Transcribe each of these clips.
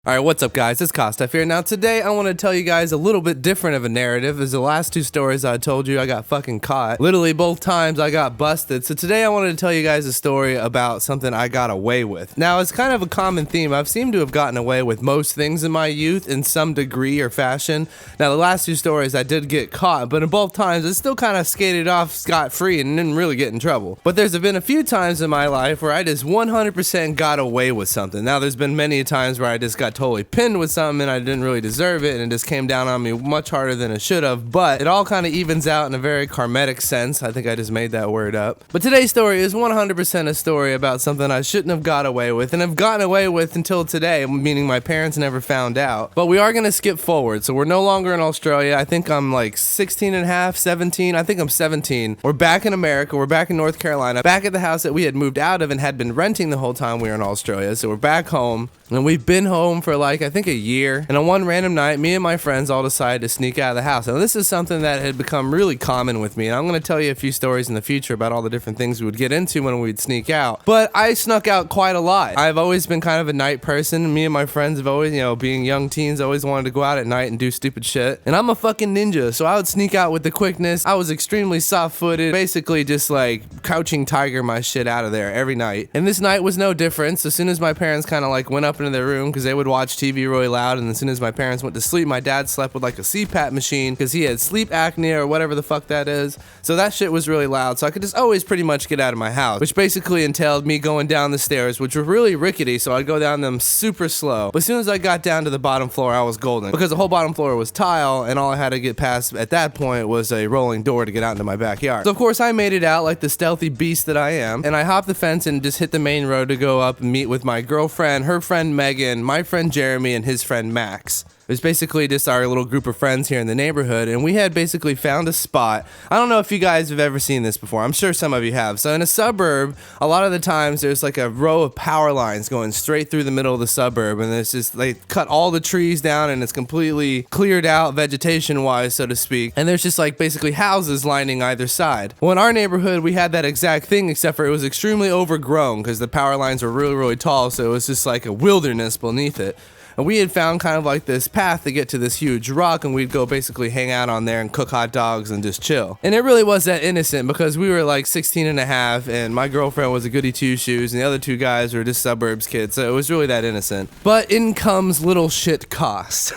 Alright, what's up guys, it's KOSDFF here. Now today I want to tell you guys a little bit different of a narrative, as the last two stories I told you I got fucking caught. Literally both times I got busted. So today I wanted to tell you guys a story about something I got away with. Now it's kind of a common theme. I've seemed to have gotten away with most things in my youth in some degree or fashion. Now the last two stories I did get caught, but in both times I still kind of skated off scot-free and didn't really get in trouble. But there's been a few times in my life where I just 100% got away with something. Now there's been many times where I just got totally pinned with something and I didn't really deserve it, and it just came down on me much harder than it should have, but it all kind of evens out in a very karmatic sense. I think I just made that word up. But today's story is 100% a story about something I shouldn't have got away with and have gotten away with until today, meaning my parents never found out. But we are going to skip forward, so we're no longer in Australia. I think I'm like 16 and a half, 17. I think I'm 17. We're back in America. We're back in North Carolina, back at the house that we had moved out of and had been renting the whole time we were in Australia. So we're back home. And we've been home for like, I think a year. And on one random night, me and my friends all decided to sneak out of the house. Now this is something that had become really common with me. And I'm going to tell you a few stories in the future about all the different things we would get into when we'd sneak out. But I snuck out quite a lot. I've always been kind of a night person. Me and my friends have always, being young teens, always wanted to go out at night and do stupid shit. And I'm a fucking ninja. So I would sneak out with the quickness. I was extremely soft-footed. Basically just like crouching tiger my shit out of there every night. And this night was no different. So as soon as my parents kind of like went up into their room, because they would watch TV really loud, and as soon as my parents went to sleep, my dad slept with like a CPAP machine because he had sleep apnea or whatever the fuck that is. So that shit was really loud, so I could just always pretty much get out of my house, which basically entailed me going down the stairs, which were really rickety, so I'd go down them super slow. But as soon as I got down to the bottom floor, I was golden, because the whole bottom floor was tile, and all I had to get past at that point was a rolling door to get out into my backyard. So of course I made it out like the stealthy beast that I am, and I hopped the fence and just hit the main road to go up and meet with my girlfriend, her friend Megan, my friend Jeremy, and his friend Max. It was basically just our little group of friends here in the neighborhood, and we had basically found a spot. I don't know if you guys have ever seen this before. I'm sure some of you have. So in a suburb, a lot of the times there's like a row of power lines going straight through the middle of the suburb, and there's just, they cut all the trees down and it's completely cleared out vegetation wise, so to speak, and there's just like basically houses lining either side. Well, in our neighborhood we had that exact thing, except for it was extremely overgrown because the power lines were really tall, so it was just like a wilderness beneath it. And we had found kind of like this path to get to this huge rock, and we'd go basically hang out on there and cook hot dogs and just chill. And it really was that innocent, because we were like 16 and a half, and my girlfriend was a goody two-shoes, and the other two guys were just suburbs kids, so it was really that innocent. But in comes little shit cost.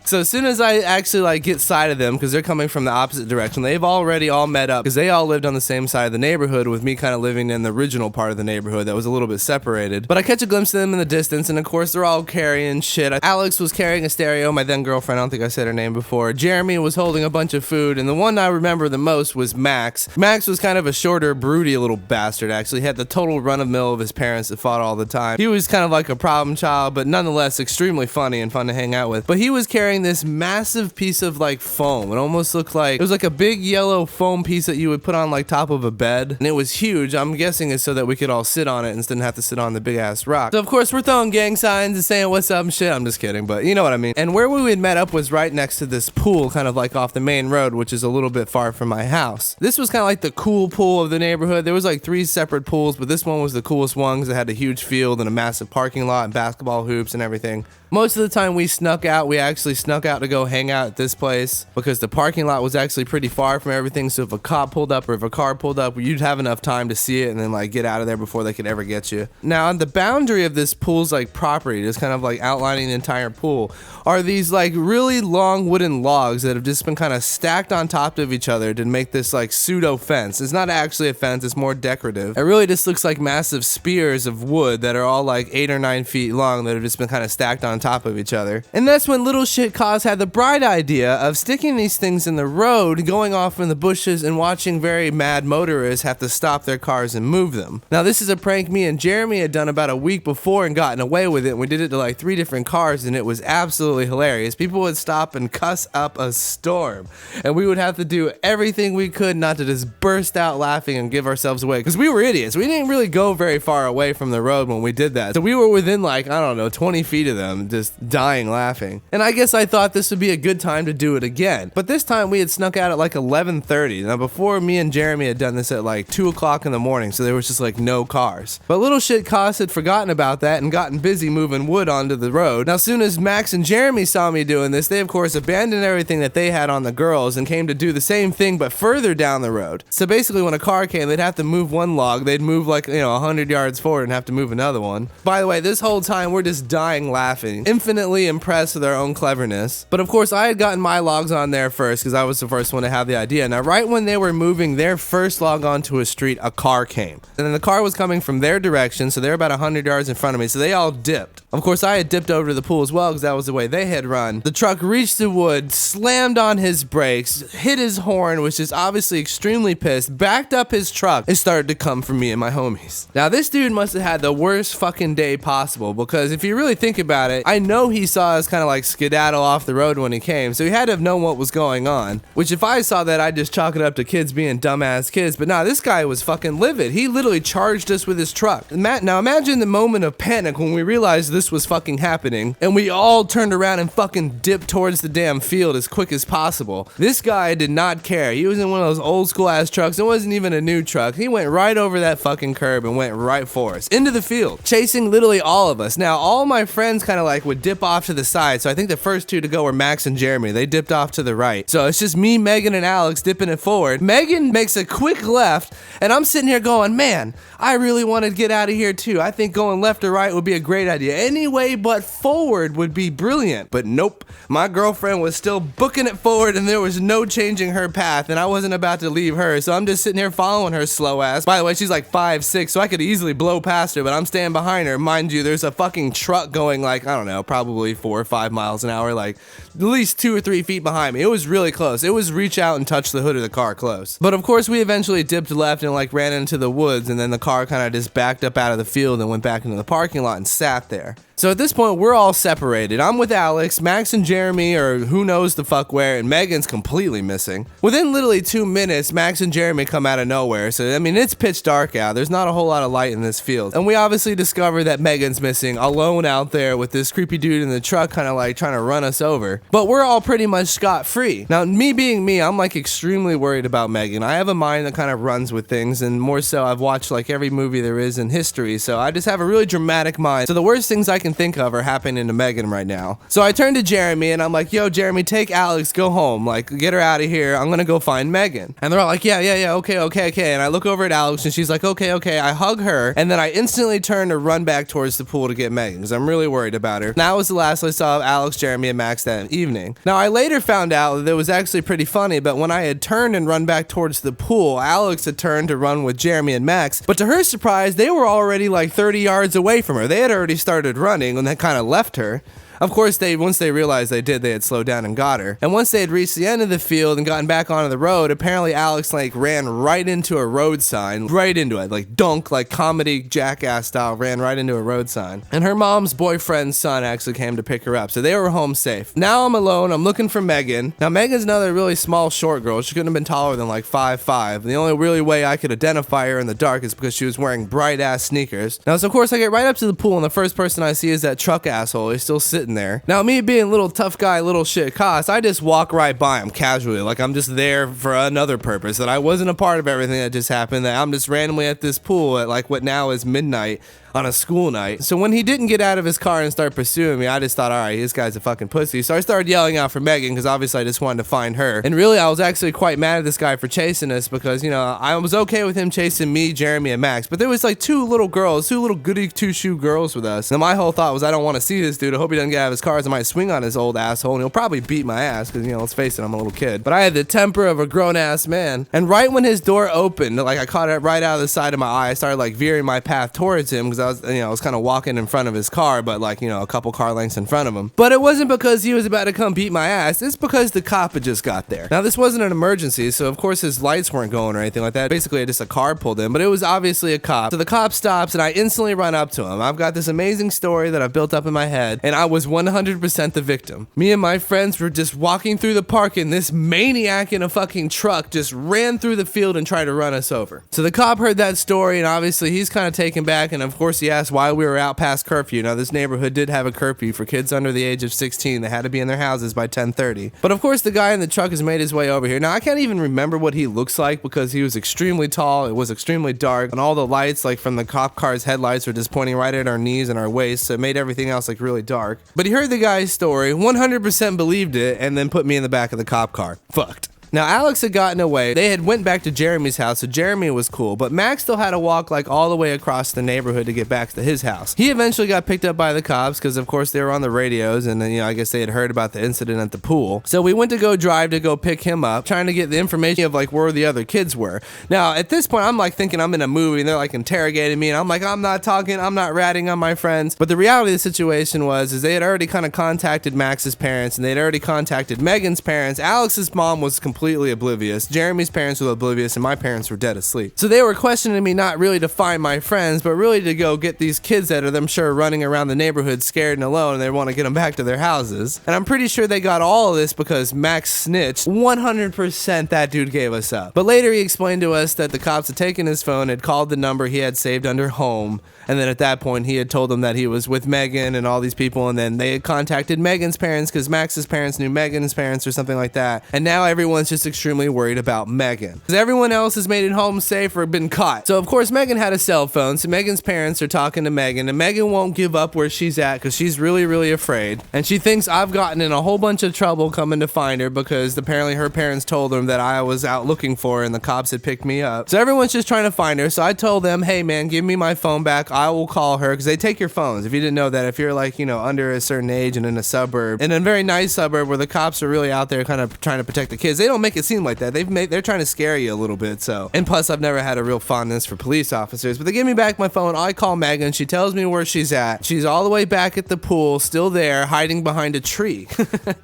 So as soon as I actually like get sight of them, because they're coming from the opposite direction, they've already all met up, because they all lived on the same side of the neighborhood, with me kind of living in the original part of the neighborhood that was a little bit separated. But I catch a glimpse of them in the distance, and of course they're all carrying shit. Alex was carrying a stereo, my then girlfriend, I don't think I said her name before. Jeremy was holding a bunch of food, and the one I remember the most was Max. Max was kind of a shorter, broody little bastard, actually. He had the total run-of-mill of his parents that fought all the time. He was kind of like a problem child, but nonetheless extremely funny and fun to hang out with. But he was carrying this massive piece of like foam. It almost looked like, it was like a big yellow foam piece that you would put on like top of a bed, and it was huge. I'm guessing it's so that we could all sit on it instead of have to sit on the big ass rock. So of course we're throwing gang signs and saying what's up and shit. I'm just kidding, but you know what I mean. And where we had met up was right next to this pool, kind of like off the main road, which is a little bit far from my house. This was kind of like the cool pool of the neighborhood. There was like 3 separate pools, but this one was the coolest one because it had a huge field and a massive parking lot and basketball hoops and everything. Most of the time we snuck out, we actually snuck out to go hang out at this place because the parking lot was actually pretty far from everything, so if a cop pulled up or if a car pulled up, you'd have enough time to see it and then like get out of there before they could ever get you. Now on the boundary of this pool's like property, just kind of like outlining the entire pool, are these like really long wooden logs that have just been kind of stacked on top of each other to make this like pseudo fence. It's not actually a fence, it's more decorative. It really just looks like massive spears of wood that are all like 8 or 9 feet long that have just been kind of stacked on top of each other. And that's when little shit Cause had the bright idea of sticking these things in the road, going off in the bushes, and watching very mad motorists have to stop their cars and move them. Now this is a prank me and Jeremy had done about a week before and gotten away with it, and we did it to like 3 different cars, and it was absolutely hilarious. People would stop and cuss up a storm, and we would have to do everything we could not to just burst out laughing and give ourselves away, because we were idiots. We didn't really go very far away from the road when we did that, so we were within like, I don't know, 20 feet of them, just dying laughing. And I guess I thought this would be a good time to do it again. But this time we had snuck out at like 11:30. Now before, me and Jeremy had done this at like 2 o'clock in the morning, so there was just like no cars. But little shit Cos had forgotten about that and gotten busy moving wood onto the road. road. Now, as soon as Max and Jeremy saw me doing this, they of course abandoned everything that they had on the girls and came to do the same thing but further down the road. So basically when a car came, they'd have to move one log, they'd move like, 100 yards forward and have to move another one. By the way, this whole time we're just dying laughing, infinitely impressed with our own cleverness. But of course I had gotten my logs on there first because I was the first one to have the idea. Now right when they were moving their first log onto a street, a car came. And then the car was coming from their direction, so they're about 100 yards in front of me, so they all dipped. Of course I had dipped over to the pool as well because that was the way they had run. The truck reached the wood, slammed on his brakes, hit his horn, which is obviously extremely pissed, backed up his truck, and started to come for me and my homies. Now this dude must have had the worst fucking day possible because if you really think about it, I know he saw us kind of like skedaddle off the road when he came, so he had to have known what was going on, which if I saw that I'd just chalk it up to kids being dumbass kids, but nah, this guy was fucking livid. He literally charged us with his truck. Now imagine the moment of panic when we realized this was fucking happening and we all turned around and fucking dipped towards the damn field as quick as possible. This guy did not care. He was in one of those old school ass trucks. It wasn't even a new truck. He went right over that fucking curb and went right for us into the field, chasing literally all of us. Now all my friends kind of like would dip off to the side, so I think the first two to go were Max and Jeremy. They dipped off to the right, so it's just me, Megan, and Alex dipping it forward. Megan makes a quick left and I'm sitting here going, man, I really want to get out of here too. I think going left or right would be a great idea. Any way but forward would be brilliant. But nope, my girlfriend was still booking it forward and there was no changing her path and I wasn't about to leave her, so I'm just sitting here following her slow ass. By the way, she's like 5'6", so I could easily blow past her, but I'm staying behind her. Mind you, there's a fucking truck going like, I don't know, probably 4 or 5 miles an hour, like at least 2 or 3 feet behind me. It was really close. It was reach out and touch the hood of the car close. But of course we eventually dipped left and like ran into the woods, and then the car kind of just backed up out of the field and went back into the parking lot and sat there. So at this point, we're all separated. I'm with Alex, Max and Jeremy are who knows the fuck where, and Megan's completely missing. Within literally 2 minutes, Max and Jeremy come out of nowhere. So, I mean, it's pitch dark out. There's not a whole lot of light in this field. And we obviously discover that Megan's missing, alone out there with this creepy dude in the truck kind of like trying to run us over. But we're all pretty much scot-free. Now, me being me, I'm like extremely worried about Megan. I have a mind that kind of runs with things, and more so, I've watched like every movie there is in history. So I just have a really dramatic mind. So the worst things I can think of are happening to Megan right now. So I turned to Jeremy and I'm like, yo, Jeremy, take Alex, go home. Like, get her out of here. I'm gonna go find Megan. And they're all like, yeah, okay. And I look over at Alex and she's like, okay. I hug her and then I instantly turn to run back towards the pool to get Megan because I'm really worried about her. And that was the last I saw of Alex, Jeremy, and Max that evening. Now, I later found out that it was actually pretty funny, but when I had turned and run back towards the pool, Alex had turned to run with Jeremy and Max, but to her surprise, they were already like 30 yards away from her. They had already started running and that kind of left her. Of course, once they realized they had slowed down and got her. And once they had reached the end of the field and gotten back onto the road, apparently Alex like ran right into a road sign, right into it, like dunk, like comedy jackass style, ran right into a road sign. And her mom's boyfriend's son actually came to pick her up, so they were home safe. Now I'm alone, I'm looking for Megan. Now Megan's another really small short girl. She couldn't have been taller than like 5'5". The only really way I could identify her in the dark is because she was wearing bright ass sneakers. Now so of course I get right up to the pool and the first person I see is that truck asshole. He's still sitting there. Now me being little tough guy, little shit Kos, I just walk right by him casually, like I'm just there for another purpose, that I wasn't a part of everything that just happened, that I'm just randomly at this pool at like what now is midnight on a school night. So when he didn't get out of his car and start pursuing me, I just thought, all right, this guy's a fucking pussy. So I started yelling out for Megan because obviously I just wanted to find her. And really, I was actually quite mad at this guy for chasing us because, I was okay with him chasing me, Jeremy, and Max, but there was like two little goody two-shoe girls with us. And my whole thought was, I don't want to see this dude. I hope he doesn't get out of his car. I might swing on his old asshole and he'll probably beat my ass because, let's face it, I'm a little kid. But I had the temper of a grown-ass man. And right when his door opened, like I caught it right out of the side of my eye, I started like veering my path towards him because I was kind of walking in front of his car, but like, a couple car lengths in front of him. But it wasn't because he was about to come beat my ass. It's because the cop had just got there. Now, this wasn't an emergency, so of course his lights weren't going or anything like that. Basically, just a car pulled in, but it was obviously a cop. So the cop stops and I instantly run up to him. I've got this amazing story that I've built up in my head, and I was 100% the victim. Me and my friends were just walking through the park and this maniac in a fucking truck just ran through the field and tried to run us over. So the cop heard that story and obviously he's kind of taken back, and of course he asked why we were out past curfew. Now this neighborhood did have a curfew for kids under the age of 16. They had to be in their houses by 10:30. But of course the guy in the truck has made his way over here. Now I can't even remember what he looks like because he was extremely tall, it was extremely dark, and all the lights like from the cop car's headlights were just pointing right at our knees and our waist, so it made everything else like really dark. But he heard the guy's story, 100% believed it, and then put me in the back of the cop car. Fucked. Now, Alex had gotten away. They had went back to Jeremy's house, so Jeremy was cool, but Max still had to walk like all the way across the neighborhood to get back to his house. He eventually got picked up by the cops because, of course, they were on the radios, and then, I guess they had heard about the incident at the pool. So we went to go drive to go pick him up, trying to get the information of like where the other kids were. Now, at this point, I'm like thinking I'm in a movie, and they're like interrogating me, and I'm like, I'm not talking, I'm not ratting on my friends. But the reality of the situation is they had already kind of contacted Max's parents, and they'd already contacted Megan's parents. Alex's mom was completely oblivious. Jeremy's parents were oblivious, and my parents were dead asleep. So they were questioning me not really to find my friends, but really to go get these kids that are, I'm sure, running around the neighborhood scared and alone, and they want to get them back to their houses. And I'm pretty sure they got all of this because Max snitched. 100% that dude gave us up. But later he explained to us that the cops had taken his phone, had called the number he had saved under home, and then at that point he had told them that he was with Megan and all these people, and then they had contacted Megan's parents because Max's parents knew Megan's parents or something like that. And now everyone's just extremely worried about Megan because everyone else has made it home safe or been caught. So of course Megan had a cell phone, so Megan's parents are talking to Megan, and Megan won't give up where she's at because she's really afraid, and she thinks I've gotten in a whole bunch of trouble coming to find her because apparently her parents told them that I was out looking for her and the cops had picked me up. So everyone's just trying to find her. So I told them, hey man, give me my phone back, I will call her, because they take your phones. If you didn't know that, if you're like, under a certain age and in a suburb, in a very nice suburb where the cops are really out there kind of trying to protect the kids, they don't make it seem like that. They're trying to scare you a little bit. So, and plus I've never had a real fondness for police officers, but they give me back my phone. I call Megan, she tells me where she's at. She's all the way back at the pool, still there, hiding behind a tree.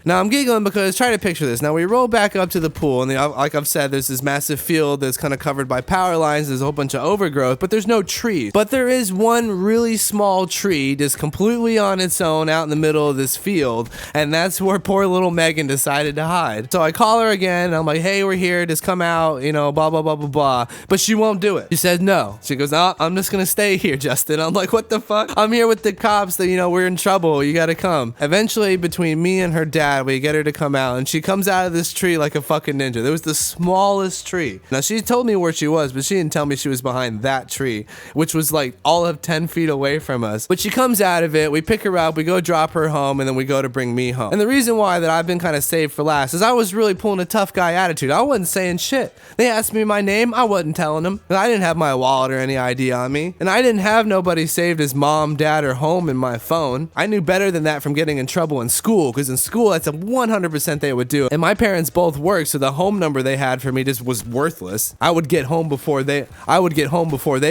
Now I'm giggling because try to picture this. Now we roll back up to the pool, and like I've said, there's this massive field that's kind of covered by power lines. There's a whole bunch of overgrowth, but there's no trees. But there is one really small tree just completely on its own out in the middle of this field, and that's where poor little Megan decided to hide. So I call her again, and I'm like, hey, we're here, just come out, blah blah blah blah blah. But she won't do it. She said no. She goes, oh, I'm just gonna stay here, Justin. I'm like, what the fuck? I'm here with the cops that we're in trouble, you gotta come. Eventually, between me and her dad, we get her to come out, and she comes out of this tree like a fucking ninja. There was the smallest tree. Now she told me where she was, but she didn't tell me she was behind that tree, which was like all of 10 feet away from us. But she comes out of it, we pick her up, we go drop her home, and then we go to bring me home. And the reason why that I've been kind of saved for last is I was really pulling a tough guy attitude. I wasn't saying shit. They asked me my name, I wasn't telling them. I didn't have my wallet or any ID on me, and I didn't have nobody saved as mom, dad, or home in my phone. I knew better than that from getting in trouble in school, because in school that's a 100% they would do. And my parents both worked, so the home number they had for me just was worthless. I would get home before they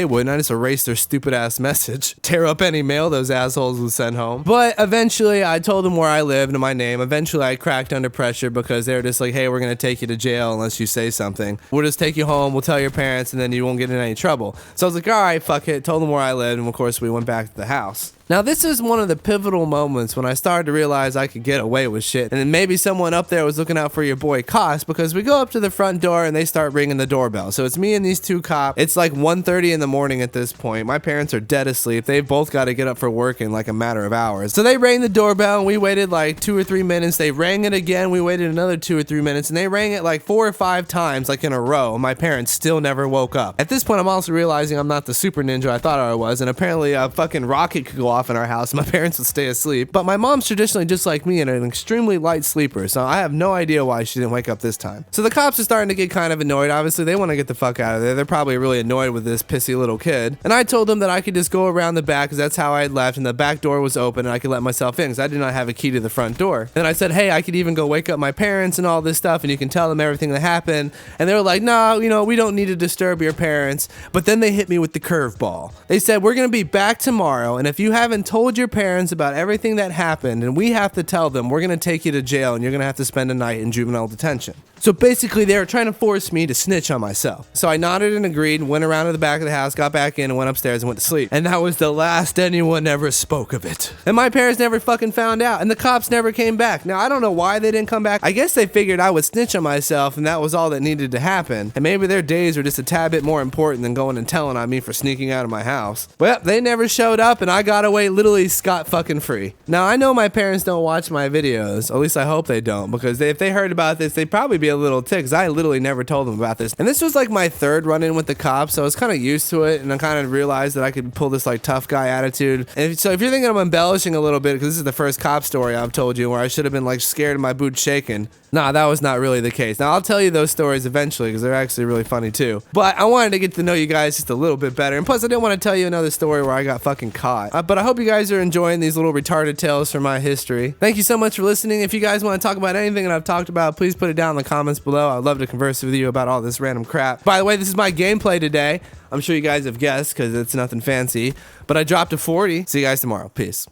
would, and I just erased their stupid ass message. Tear up any mail those assholes would send home. But eventually I told them where I lived and my name. Eventually I cracked under pressure because they were just like, hey, we're gonna take you to jail unless you say something. We'll just take you home, we'll tell your parents, and then you won't get in any trouble. So I was like, all right, fuck it. Told them where I lived, and of course we went back to the house. Now this is one of the pivotal moments when I started to realize I could get away with shit, and then maybe someone up there was looking out for your boy Kos, because we go up to the front door and they start ringing the doorbell. So it's me and these two cops. It's like 1:30 in the morning at this point. My parents are dead asleep. They've both got to get up for work in like a matter of hours. So they rang the doorbell and we waited like 2 or 3 minutes. They rang it again. We waited another 2 or 3 minutes, and they rang it like 4 or 5 times like in a row. My parents still never woke up. At this point I'm also realizing I'm not the super ninja I thought I was, and apparently a fucking rocket could go off in our house. My parents would stay asleep, but my mom's traditionally just like me and an extremely light sleeper, so I have no idea why she didn't wake up this time. So the cops are starting to get kind of annoyed. Obviously they want to get the fuck out of there. They're probably really annoyed with this pissy little kid, and I told them that I could just go around the back because that's how I had left, and the back door was open and I could let myself in because I did not have a key to the front door. And I said, hey, I could even go wake up my parents and all this stuff, and you can tell them everything that happened. And they were like, no, we don't need to disturb your parents. But then they hit me with the curveball. They said, we're gonna be back tomorrow, and if you haven't told your parents about everything that happened and we have to tell them, we're gonna take you to jail and you're gonna have to spend a night in juvenile detention. So basically they were trying to force me to snitch on myself. So I nodded and agreed, went around to the back of the house, got back in, and went upstairs and went to sleep. And that was the last anyone ever spoke of it. And my parents never fucking found out, and the cops never came back. Now I don't know why they didn't come back. I guess they figured I would snitch on myself and that was all that needed to happen. And maybe their days were just a tad bit more important than going and telling on me for sneaking out of my house. But they never showed up, and I got away way, literally scot fucking free. Now, I know my parents don't watch my videos. At least I hope they don't, because if they heard about this, they'd probably be a little ticked, because I literally never told them about this. And this was like my third run-in with the cops, so I was kind of used to it, and I kind of realized that I could pull this like tough guy attitude. And so if you're thinking I'm embellishing a little bit, because this is the first cop story I've told you where I should have been like scared of my boots shaking. Nah, that was not really the case. Now, I'll tell you those stories eventually, because they're actually really funny too. But I wanted to get to know you guys just a little bit better. And plus, I didn't want to tell you another story where I got fucking caught. But I hope you guys are enjoying these little retarded tales from my history. Thank you so much for listening. If you guys want to talk about anything that I've talked about, please put it down in the comments below. I'd love to converse with you about all this random crap. By the way, this is my gameplay today. I'm sure you guys have guessed, because it's nothing fancy. But I dropped a 40. See you guys tomorrow. Peace.